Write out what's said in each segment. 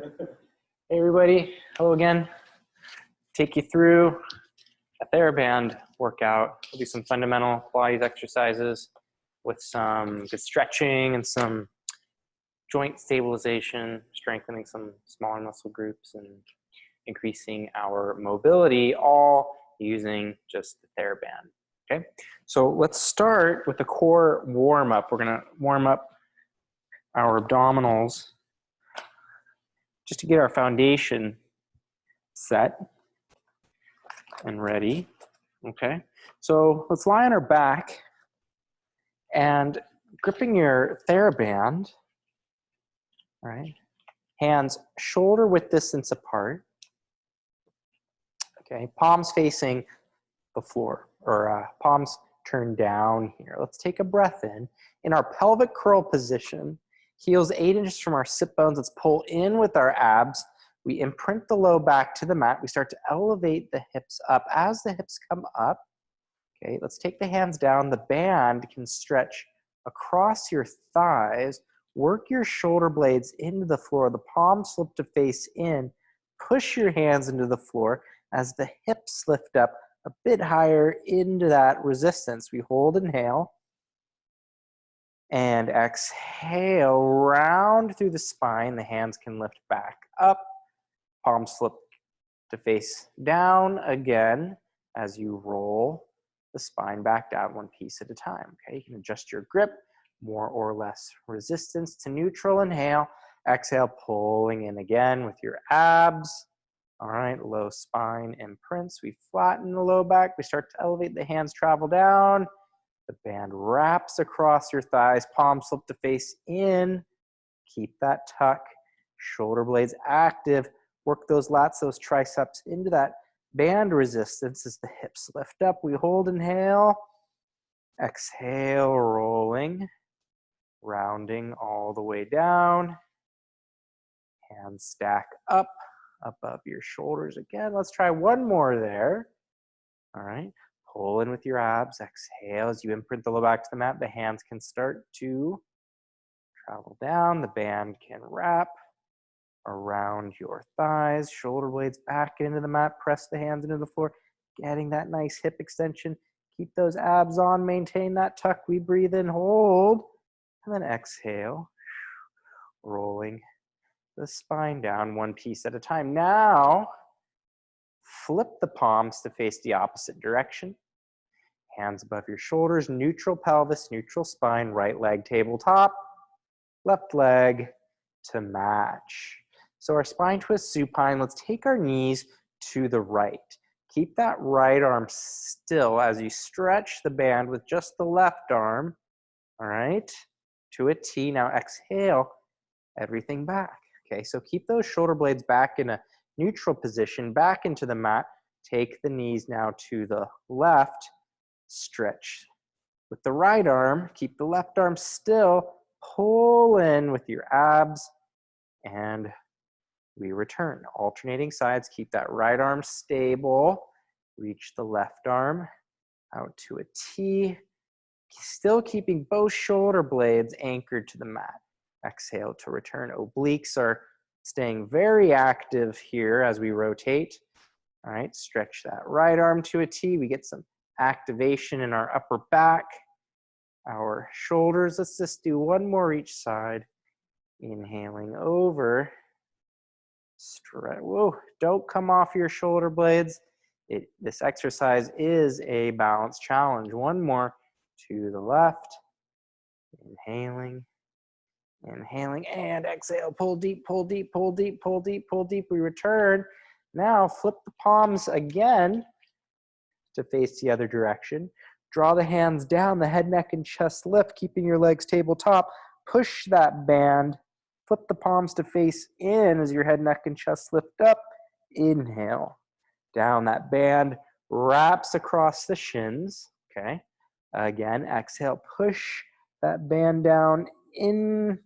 Hey everybody, hello again. Take you through a TheraBand workout. We'll do some fundamental Pilates exercises with some good stretching and some joint stabilization, strengthening some smaller muscle groups and increasing our mobility, all using just the TheraBand. Okay, so let's start with the core warm-up. We're gonna warm up our abdominals just to get our foundation set and ready. Okay, so let's lie on our back and gripping your TheraBand, all right, hands shoulder width distance apart, okay, palms facing the floor, or palms turned down here. Let's take a breath in our pelvic curl position, heels 8 inches from our sit bones. Let's pull in with our abs. We imprint the low back to the mat. We start to elevate the hips up. As the hips come up, okay, let's take the hands down. The band can stretch across your thighs. Work your shoulder blades into the floor. The palms slip to face in. Push your hands into the floor as the hips lift up a bit higher into that resistance. We hold, inhale. And exhale, round through the spine. The hands can lift back up. Palms flip to face down again as you roll the spine back down one piece at a time. Okay, you can adjust your grip, more or less resistance to neutral. Inhale, exhale, pulling in again with your abs. All right, low spine imprints. We flatten the low back. We start to elevate. The hands travel down. The band wraps across your thighs. Palms slip to face in. Keep that tuck. Shoulder blades active. Work those lats, those triceps into that band resistance as the hips lift up. We hold, inhale. Exhale, rolling. Rounding all the way down. Hands stack up above your shoulders again. Let's try one more there. All right. Pull in with your abs. Exhale as you imprint the low back to the mat. The hands can start to travel down. The band can wrap around your thighs. Shoulder blades back into the mat. Press the hands into the floor. Getting that nice hip extension. Keep those abs on. Maintain that tuck. We breathe in, hold, and then exhale. Rolling the spine down one piece at a time. Now, flip the palms to face the opposite direction. Hands above your shoulders, neutral pelvis, neutral spine, right leg tabletop, left leg to match. So our spine twist supine, let's take our knees to the right. Keep that right arm still as you stretch the band with just the left arm, all right, to a T. Now exhale, everything back. Okay, so keep those shoulder blades back in a neutral position, back into the mat. Take the knees now to the left. Stretch with the right arm, keep the left arm still, pull in with your abs, and we return. Alternating sides, keep that right arm stable, reach the left arm out to a T, still keeping both shoulder blades anchored to the mat. Exhale to return. Obliques are staying very active here as we rotate. All right, stretch that right arm to a T. We get some activation in our upper back, our shoulders. Let's just do one more each side. Inhaling over. Stretch. Whoa, don't come off your shoulder blades. This exercise is a balance challenge. One more to the left. Inhaling, inhaling, and exhale. Pull deep, pull deep, pull deep, pull deep, pull deep. We return. Now flip the palms again to face the other direction. Draw the hands down, the head, neck, and chest lift, keeping your legs tabletop. Push that band. Flip the palms to face in as your head, neck, and chest lift up. Inhale. Down, that band wraps across the shins. Okay. Again, exhale. Push that band down into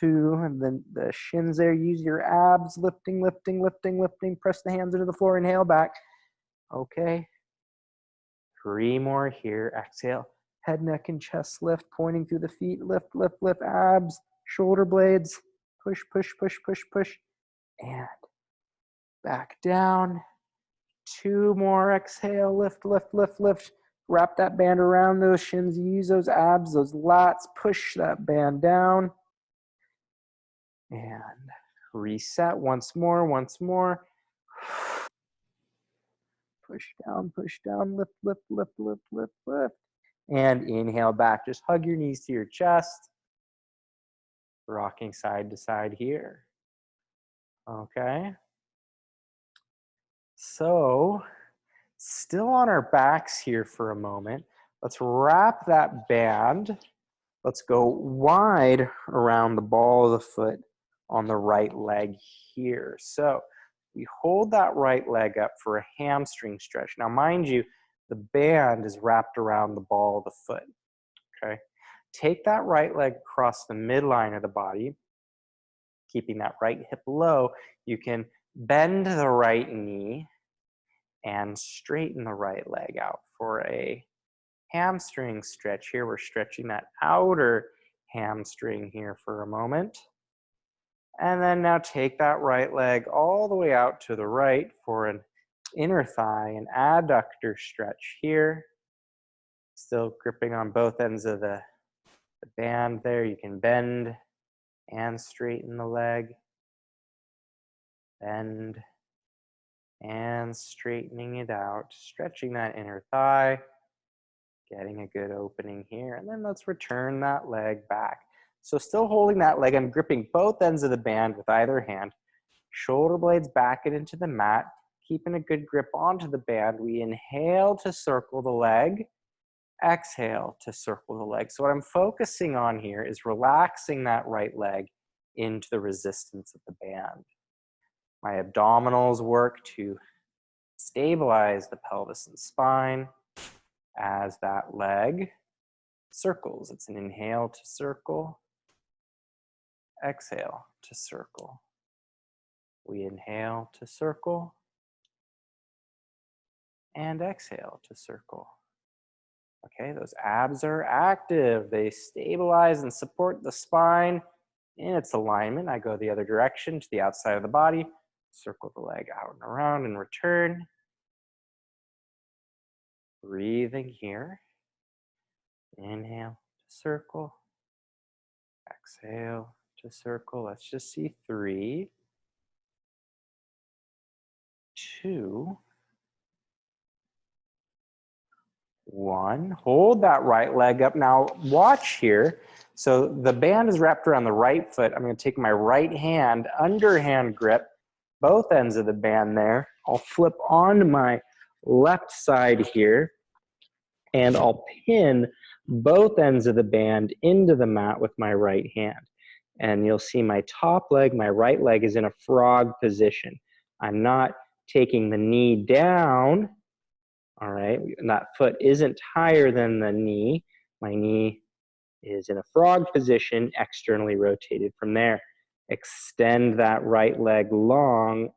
the shins there. Use your abs. Lifting, lifting, lifting, lifting. Press the hands into the floor. Inhale back. Okay. 3 more here. Exhale. Head, neck, and chest lift, pointing through the feet. Lift, lift, lift. Abs, shoulder blades. Push, push, push, push, push. and back down. 2 more, exhale, lift, lift, lift, lift. Wrap that band around those shins, use those abs, those lats, push that band down. And reset once more, once more. Push down, lift, lift, lift, lift, lift, lift. And inhale back, just hug your knees to your chest. Rocking side to side here. Okay. So, still on our backs here for a moment. Let's wrap that band. Let's go wide around the ball of the foot on the right leg here. So we hold that right leg up for a hamstring stretch. Now, mind you, the band is wrapped around the ball of the foot, okay? Take that right leg across the midline of the body, keeping that right hip low. You can bend the right knee and straighten the right leg out for a hamstring stretch here. We're stretching that outer hamstring here for a moment. And then now take that right leg all the way out to the right for an inner thigh and adductor stretch here. Still gripping on both ends of the band there. You can bend and straighten the leg. Bend and straightening it out, stretching that inner thigh. Getting a good opening here, and then let's return that leg back. So still holding that leg, I'm gripping both ends of the band with either hand. Shoulder blades back and into the mat, keeping a good grip onto the band. We inhale to circle the leg, exhale to circle the leg. So what I'm focusing on here is relaxing that right leg into the resistance of the band. My abdominals work to stabilize the pelvis and spine as that leg circles. It's an inhale to circle, exhale to circle. We inhale to circle and exhale to circle. Okay, those abs are active. They stabilize and support the spine in its alignment. I go the other direction to the outside of the body, circle the leg out and around and return. Breathing here. Inhale to circle. Exhale to circle. Let's just see 3, 2, 1. Hold that right leg up. Now watch here. So the band is wrapped around the right foot. I'm going to take my right hand, underhand grip, both ends of the band there. I'll flip onto my left side here, and I'll pin both ends of the band into the mat with my right hand. And you'll see my top leg, my right leg is in a frog position. I'm not taking the knee down, all right? And that foot isn't higher than the knee. My knee is in a frog position, externally rotated from there. Extend that right leg long,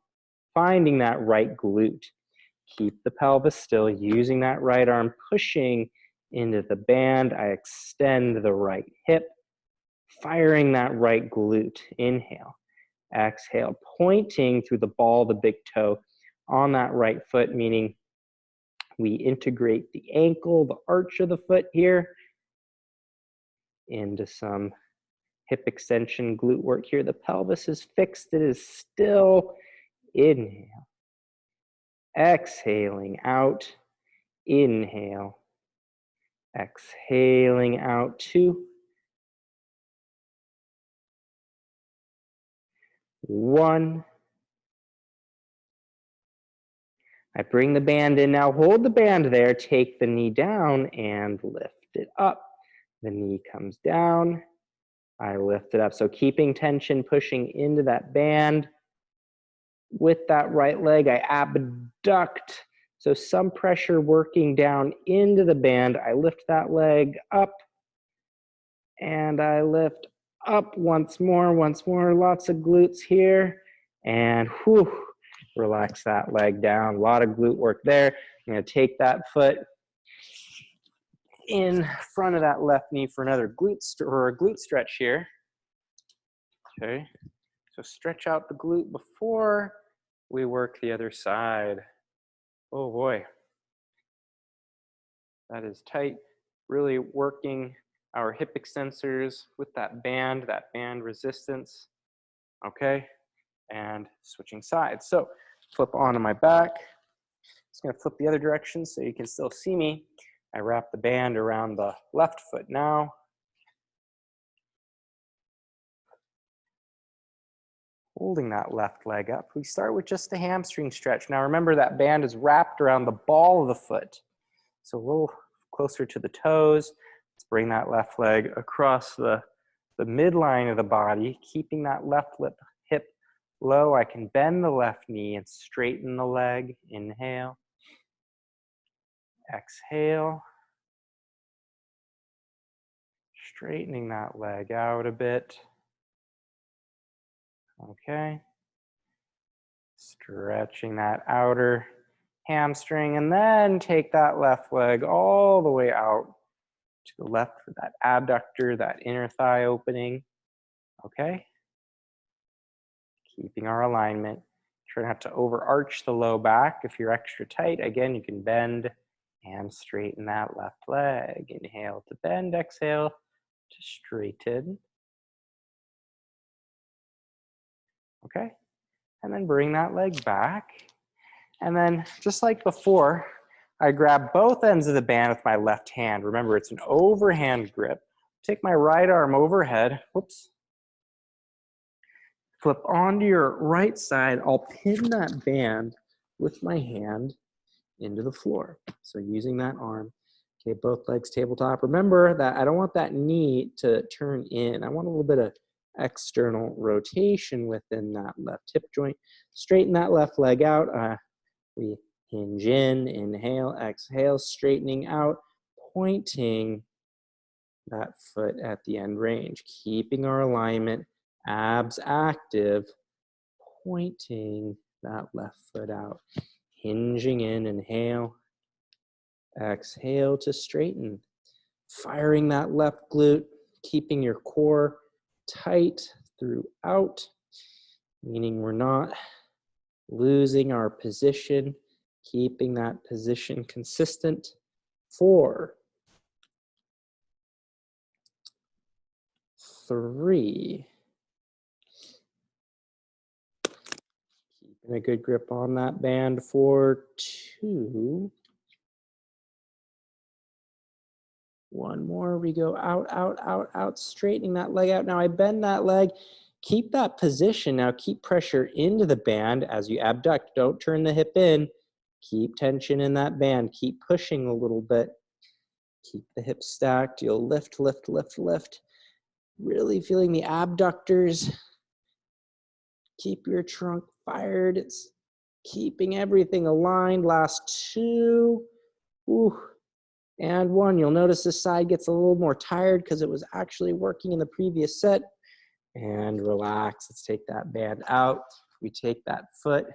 finding that right glute. Keep the pelvis still, using that right arm, pushing into the band. I extend the right hip, firing that right glute. Inhale, exhale, pointing through the ball of the big toe on that right foot, meaning we integrate the ankle, the arch of the foot here, into some hip extension, glute work here. The pelvis is fixed, it is still. Inhale, exhaling out, inhale, exhaling out, 2, 1. I bring the band in now, hold the band there, take the knee down and lift it up. The knee comes down, I lift it up. So keeping tension, pushing into that band. With that right leg, I abduct. So some pressure working down into the band. I lift that leg up and I lift up once more, lots of glutes here. And whew, relax that leg down. A lot of glute work there. I'm going to take that foot in front of that left knee for another glute stretch here. Okay. So stretch out the glute before we work the other side. Oh boy, that is tight. Really working our hip extensors with that band resistance. Okay, and switching sides. So flip onto my back. Just gonna flip the other direction so you can still see me. I wrap the band around the left foot now. Holding that left leg up. We start with just the hamstring stretch. Now remember that band is wrapped around the ball of the foot. So a little closer to the toes. Let's bring that left leg across the midline of the body, keeping that left hip low. I can bend the left knee and straighten the leg. Inhale. Exhale. Straightening that leg out a bit. Okay. Stretching that outer hamstring, and then take that left leg all the way out to the left for that abductor, that inner thigh opening. Okay. Keeping our alignment. Try not to overarch the low back. If you're extra tight, again, you can bend and straighten that left leg. Inhale to bend, exhale to straighten. Okay. And then bring that leg back. And then just like before, I grab both ends of the band with my left hand. Remember, it's an overhand grip. Take my right arm overhead. Whoops. Flip onto your right side. I'll pin that band with my hand into the floor. So using that arm. Okay, both legs tabletop. Remember that I don't want that knee to turn in. I want a little bit of external rotation within that left hip joint. Straighten that left leg out. We hinge in, inhale, exhale, straightening out, pointing that foot at the end range, keeping our alignment, abs active, pointing that left foot out, hinging in, inhale, exhale to straighten, firing that left glute, keeping your core tight throughout, meaning we're not losing our position, keeping that position consistent. 4, 3, keeping a good grip on that band for 2, 1 more, we go out, out, out, out, straightening that leg out. Now I bend that leg, keep that position. Now keep pressure into the band as you abduct. Don't turn the hip in. Keep tension in that band. Keep pushing a little bit. Keep the hips stacked. You'll lift, lift, lift, lift. Really feeling the abductors. Keep your trunk fired. It's keeping everything aligned. Last 2. Ooh. And 1. You'll notice this side gets a little more tired because it was actually working in the previous set. And relax. Let's take that band out. We take that foot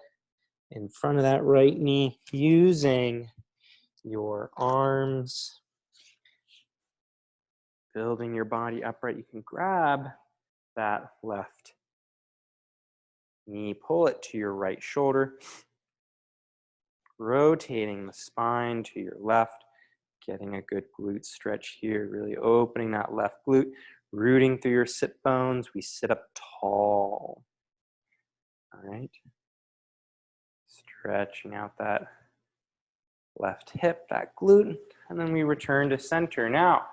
in front of that right knee using your arms. Building your body upright. You can grab that left knee, pull it to your right shoulder, rotating the spine to your left, getting a good glute stretch here, really opening that left glute, rooting through your sit bones. We sit up tall. All right. Stretching out that left hip, that glute, and then we return to center. Now,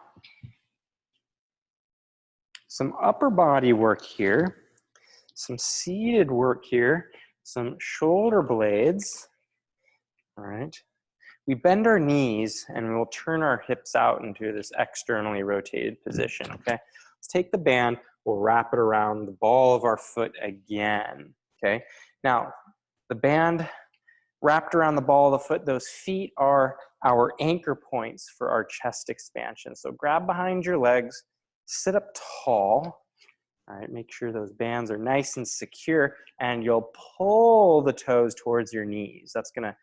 some upper body work here, some seated work here, some shoulder blades. All right. We bend our knees and we'll turn our hips out into this externally rotated position, okay? Let's take the band, we'll wrap it around the ball of our foot again, okay? Now, the band wrapped around the ball of the foot, those feet are our anchor points for our chest expansion. So grab behind your legs, sit up tall. All right, make sure those bands are nice and secure, and you'll pull the toes towards your knees. That's gonna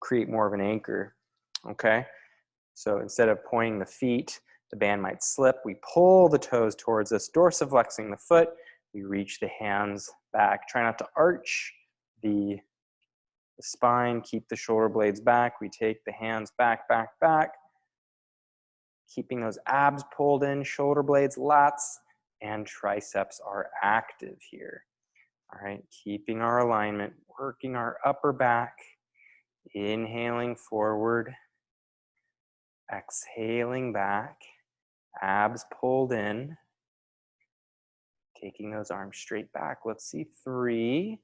create more of an anchor, okay? So instead of pointing the feet, the band might slip. We pull the toes towards us, dorsiflexing the foot, We reach the hands back. Try not to arch the spine. Keep the shoulder blades back. We take the hands back, back, back. Keeping those abs pulled in, shoulder blades, lats, and triceps are active here. All right, keeping our alignment, working our upper back, inhaling forward, exhaling back, abs pulled in, taking those arms straight back. Let's see, 3,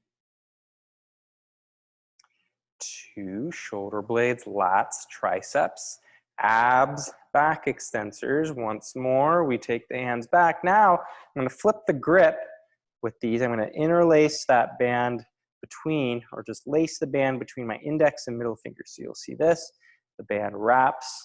2, shoulder blades, lats, triceps, abs, back extensors. Once more, we take the hands back. Now, I'm going to flip the grip with these. I'm going to interlace that band between, or just lace the band between my index and middle finger. So you'll see this, the band wraps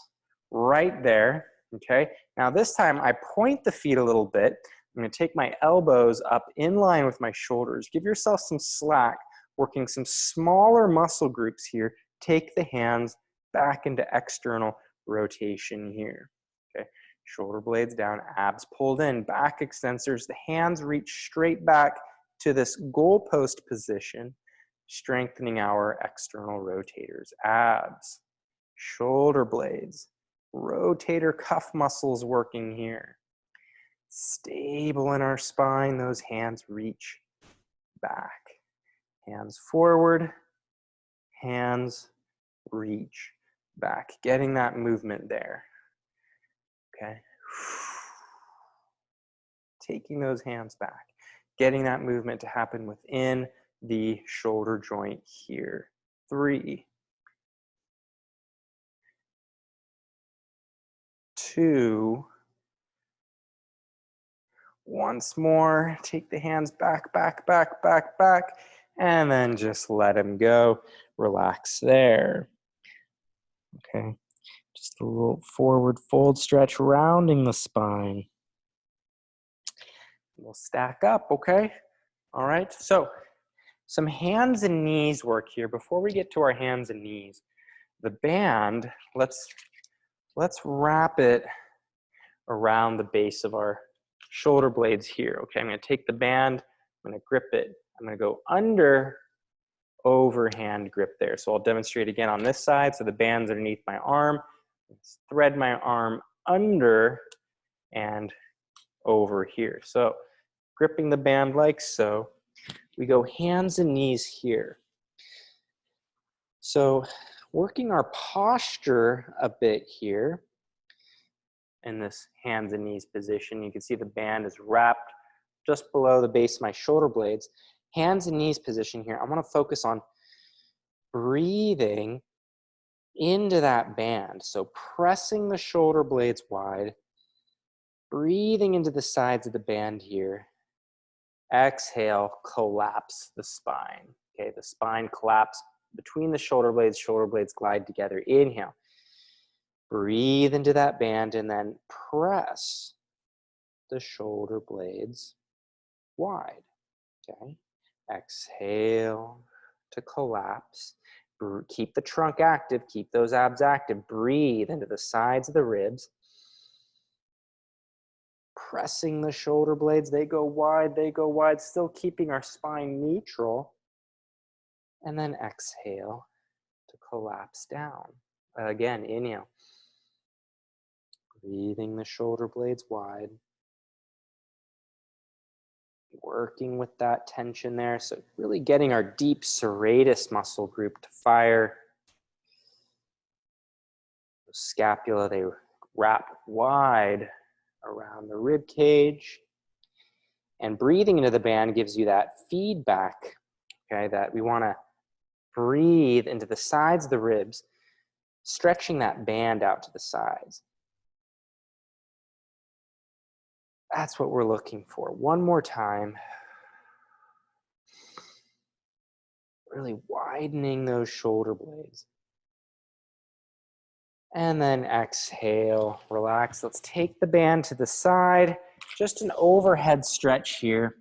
right there, okay? Now this time, I point the feet a little bit. I'm going to take my elbows up in line with my shoulders. Give yourself some slack, working some smaller muscle groups here. Take the hands back into external rotation here, okay? Shoulder blades down, abs pulled in, back extensors. The hands reach straight back to this goalpost position, strengthening our external rotators. Abs, shoulder blades, rotator cuff muscles working here. Stable in our spine, those hands reach back. Hands forward, hands reach back. Getting that movement there, okay? Taking those hands back. Getting that movement to happen within the shoulder joint here. 3, 2, once more, take the hands back, back, back, back, back, and then just let them go. Relax there. Okay, just a little forward fold stretch, rounding the spine. We'll stack up, okay? All right, so some hands and knees work here. Before we get to our hands and knees, the band, let's wrap it around the base of our shoulder blades here, okay? I'm gonna take the band, I'm gonna grip it. I'm gonna go under, overhand grip there. So I'll demonstrate again on this side. So the band's underneath my arm. Let's thread my arm under and over here. So gripping the band like so. We go hands and knees here. So working our posture a bit here in this hands and knees position. You can see the band is wrapped just below the base of my shoulder blades. Hands and knees position here. I want to focus on breathing into that band. So pressing the shoulder blades wide, breathing into the sides of the band here. Exhale, collapse the spine. Okay, the spine collapse between the shoulder blades glide together. Inhale. Breathe into that band and then press the shoulder blades wide. Okay, exhale to collapse. Keep the trunk active, keep those abs active. Breathe into the sides of the ribs. Pressing the shoulder blades, they go wide, still keeping our spine neutral. And then exhale to collapse down. Again, inhale. Breathing the shoulder blades wide. Working with that tension there. So really getting our deep serratus muscle group to fire. The scapula, they wrap wide around the rib cage. And breathing into the band gives you that feedback, okay, that we want to breathe into the sides of the ribs, stretching that band out to the sides. That's what we're looking for. One more time. Really widening those shoulder blades. And then exhale, relax. Let's take the band to the side. Just an overhead stretch here.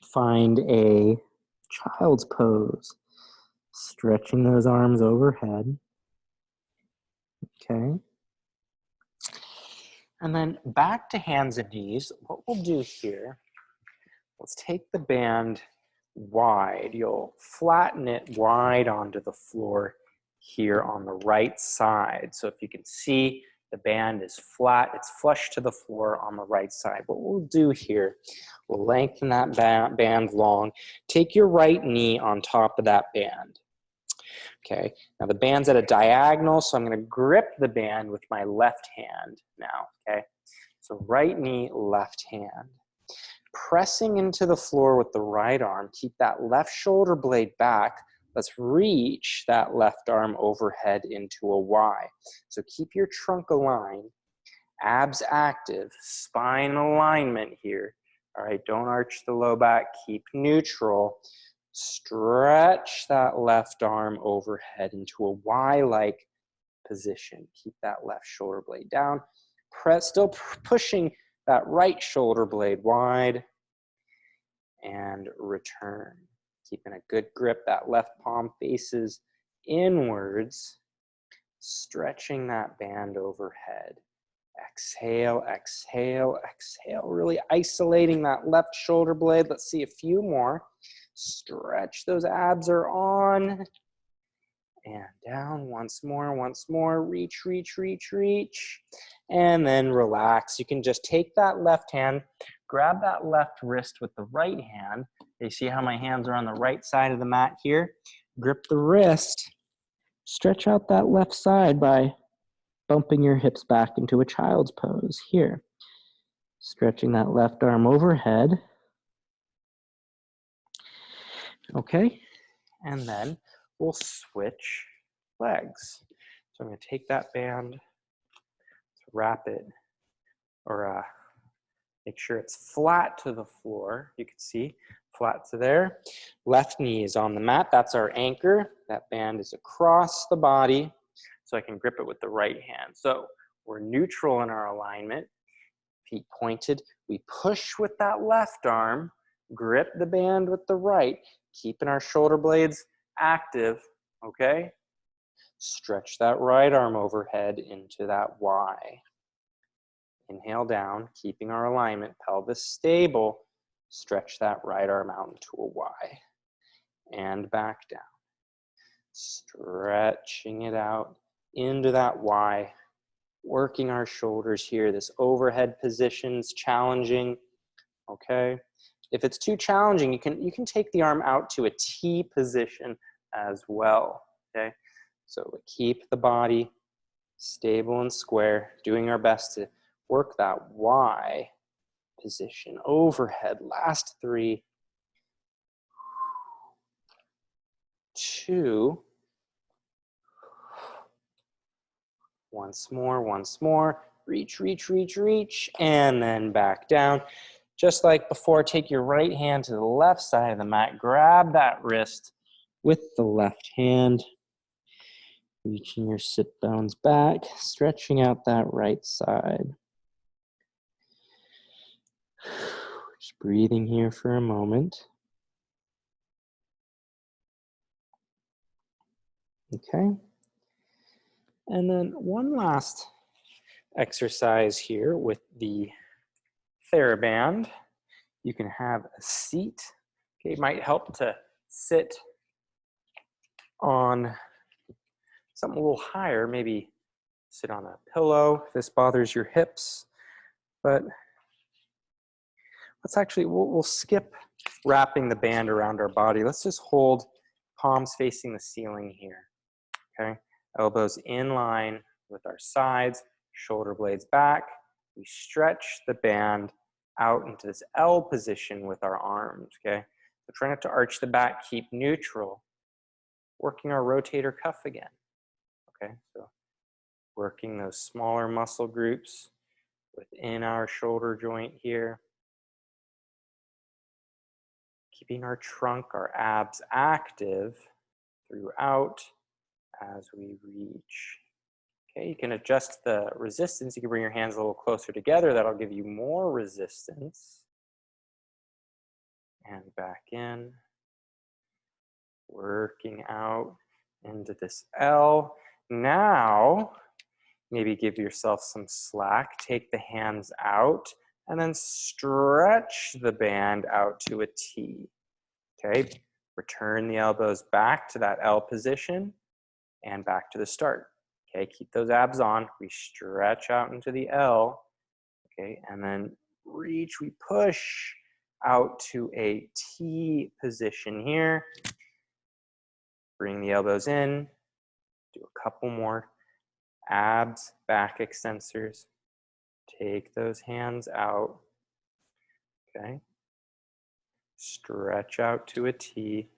Find a child's pose. Stretching those arms overhead. Okay. And then back to hands and knees. What we'll do here, Let's take the band wide. You'll flatten it wide onto the floor here on the right side. So if you can see, the band is flat, it's flush to the floor on the right side. What we'll do here, we'll lengthen that band long. Take your right knee on top of that band. Okay, now the band's at a diagonal, so I'm going to grip the band with my left hand now. Okay, so right knee, left hand. Pressing into the floor with the right arm, keep that left shoulder blade back. Let's reach that left arm overhead into a Y. So keep your trunk aligned, abs active, spine alignment here. All right, don't arch the low back, keep neutral. Stretch that left arm overhead into a Y-like position. Keep that left shoulder blade down. Still pushing that right shoulder blade wide, and return. Keeping a good grip, that left palm faces inwards, stretching that band overhead. Exhale, exhale, exhale, really isolating that left shoulder blade. Let's see a few more. Stretch, those abs are on. And down, once more, reach, reach, reach, reach. And then relax. You can just take that left hand, grab that left wrist with the right hand. You see how my hands are on the right side of the mat here? Grip the wrist. Stretch out that left side by bumping your hips back into a child's pose here. Stretching that left arm overhead. Okay, and then we'll switch legs. So I'm going to take that band, wrap it, or make sure it's flat to the floor. You can see flat to there. Left knee is on the mat. That's our anchor. That band is across the body, so I can grip it with the right hand. So we're neutral in our alignment. Feet pointed. We push with that left arm, grip the band with the right, keeping our shoulder blades active, okay? Stretch that right arm overhead into that Y. Inhale down, keeping our alignment, pelvis stable. Stretch that right arm out into a Y. And back down. Stretching it out into that Y. Working our shoulders here. This overhead position's challenging, okay? If it's too challenging, you can take the arm out to a T position as well, okay? So we keep the body stable and square, doing our best to work that Y position overhead. Last 3, 2, once more, reach, reach, reach, reach, and then back down. Just like before, take your right hand to the left side of the mat, grab that wrist with the left hand, reaching your sit bones back, stretching out that right side. Just breathing here for a moment. Okay. And then one last exercise here with the Theraband. You can have a seat. Okay, it might help to sit on something a little higher, maybe sit on a pillow if this bothers your hips. But let's actually, we'll skip wrapping the band around our body. Let's just hold palms facing the ceiling here, okay? Elbows in line with our sides, shoulder blades back. We stretch the band out into this L position with our arms, okay? So try not to arch the back, keep neutral. Working our rotator cuff again, okay? So working those smaller muscle groups within our shoulder joint here. Keeping our trunk, our abs active throughout as we reach. Okay, you can adjust the resistance. You can bring your hands a little closer together. That'll give you more resistance. And back in. Working out into this L. Now, maybe give yourself some slack. Take the hands out and then stretch the band out to a T. Okay, return the elbows back to that L position and back to the start. Okay, keep those abs on. We stretch out into the L. Okay, and then reach, we push out to a T position here. Bring the elbows in. Do a couple more. Abs, back extensors. Take those hands out. Okay. Stretch out to a T.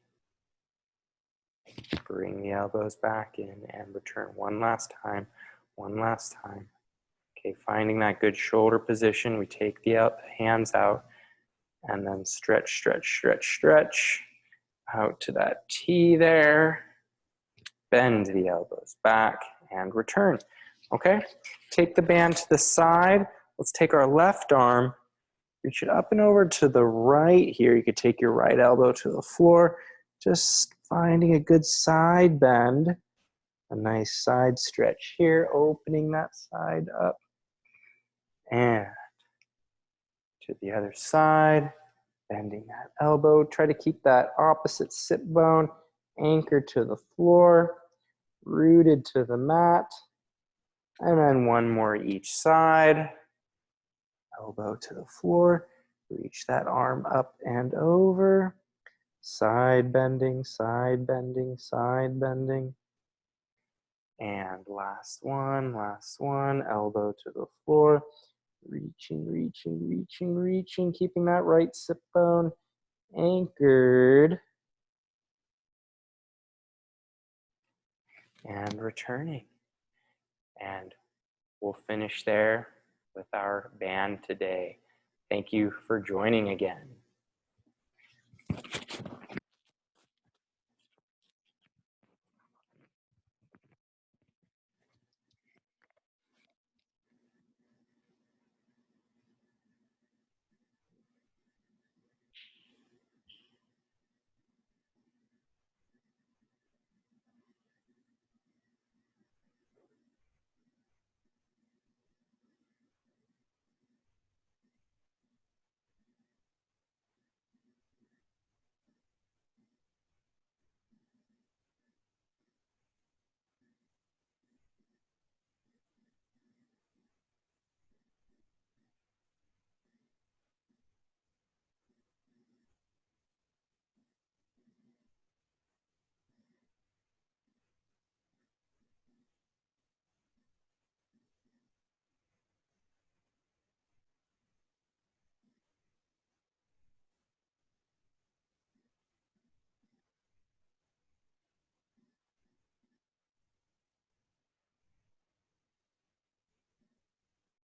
Bring the elbows back in and return one last time. One last time. Okay, finding that good shoulder position. We take the hands out and then stretch, stretch, stretch, stretch out to that T there. Bend the elbows back and return. Okay, take the band to the side. Let's take our left arm, reach it up and over to the right here. You could take your right elbow to the floor. Just finding a good side bend. A nice side stretch here, opening that side up. And to the other side, bending that elbow. Try to keep that opposite sit bone anchored to the floor, rooted to the mat. And then one more each side. Elbow to the floor. Reach that arm up and over. Side bending, side bending, side bending. And last one, elbow to the floor. Reaching, reaching, reaching, reaching, keeping that right sit bone anchored. And returning. And we'll finish there with our band today. Thank you for joining again.